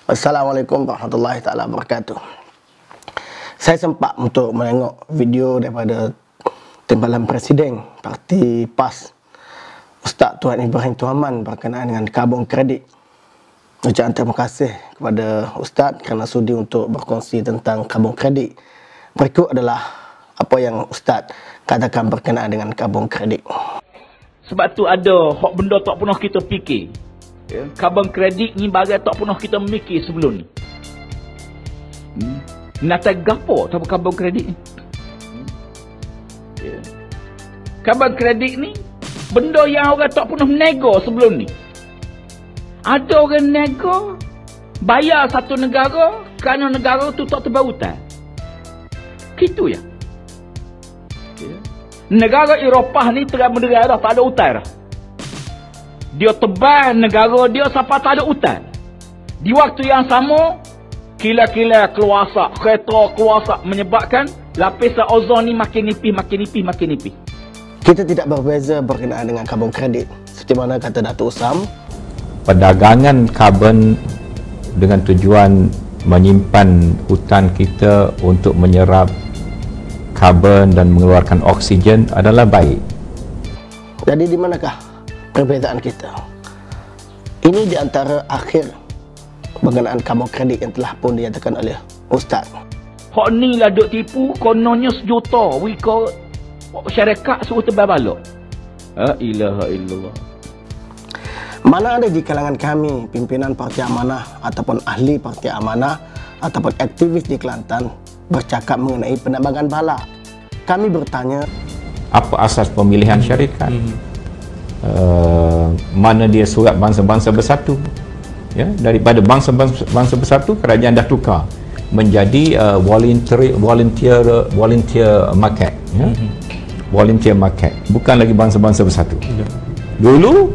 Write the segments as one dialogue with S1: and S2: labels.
S1: Assalamualaikum warahmatullahi taala wabarakatuh. Saya sempat untuk menengok video daripada Timbalan Presiden Parti PAS Ustaz Tuan Ibrahim Tuhaman berkenaan dengan karbon kredit. Ucapan terima kasih kepada Ustaz kerana sudi untuk berkongsi tentang karbon kredit. Berikut adalah apa yang Ustaz katakan berkenaan dengan karbon kredit.
S2: Sebab tu ada hak benda tak pernah kita fikir. Ya, karbon kredit ni bagai tak pernah kita mikir sebelum ni. Nata gapo tahu karbon kredit ni? Ya. Karbon kredit ni benda yang orang tak pernah nego sebelum ni. Ada orang nego bayar satu negara kerana negara tu tak tebal hutan. Gitu ya. Ya. Negara Eropah ni terang-menerang dah tak ada hutan dah. Dia tebal negara dia sampai tak ada hutan. Di waktu yang sama, kilat-kilat keluar asap, kereta keluar asap menyebabkan lapisan ozon ni makin nipis.
S1: Kita tidak berbeza berkenaan dengan karbon kredit. Seperti mana kata Datuk Usam,
S3: perdagangan karbon dengan tujuan menyimpan hutan kita untuk menyerap karbon dan mengeluarkan oksigen adalah baik.
S1: Jadi di manakah perbezaan kita? Ini di antara akhir berkenaan karbon kredit yang telah pun dinyatakan oleh Ustaz.
S2: Hak ni lah duk tipu, kononnya sejuta. Wika syarikat suruh tebal balok. La ilaha illallah.
S1: Mana ada di kalangan kami, pimpinan Parti Amanah ataupun ahli Parti Amanah ataupun aktivis di Kelantan bercakap mengenai penambangan bala. Kami bertanya,
S3: apa asas pemilihan syarikat? Mana dia surat bangsa-bangsa bersatu, ya, daripada bangsa bersatu kerajaan dah tukar menjadi volunteer market, ya. Volunteer market, bukan lagi bangsa-bangsa bersatu. Dulu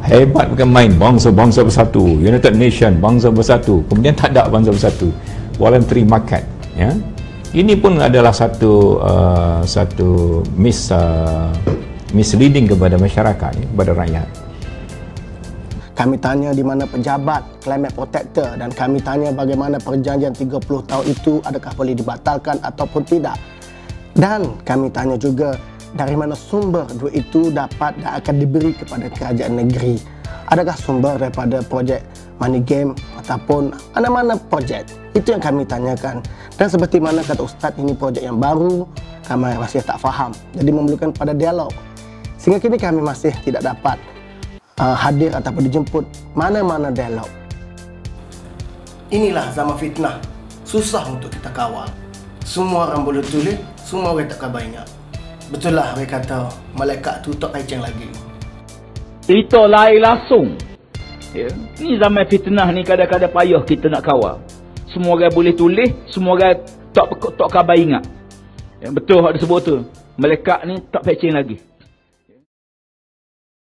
S3: hebat bukan main, bangsa-bangsa bersatu, United Nation, bangsa bersatu, kemudian tak ada bangsa bersatu, voluntary market, ya. Ini pun adalah satu misleading kepada masyarakat, kepada rakyat.
S1: kami tanya di mana pejabat climate protector dan kami tanya bagaimana perjanjian 30 tahun itu adakah boleh dibatalkan ataupun tidak. Dan kami tanya juga dari mana sumber duit itu dapat dan akan diberi kepada kerajaan negeri. Adakah sumber daripada projek Money Game ataupun mana-mana projek? Itu yang kami tanyakan. Dan seperti mana kata Ustaz, ini projek yang baru, kami masih tak faham. Jadi memerlukan pada dialog. Sehingga kini kami masih tidak dapat hadir ataupun dijemput mana-mana dialog. Inilah zaman fitnah. Susah untuk kita kawal. Semua orang boleh tulis, semua orang tak khabar ingat. Betul lah mereka kata malaikat tu tak kaicang lagi.
S2: Cerita lain langsung. Ya. Ni zaman fitnah ni kadang-kadang payah kita nak kawal. Semua orang boleh tulis, semua orang tak khabar ingat. Ya, betul hak disebut tu. Malaikat ni tak kaicang lagi.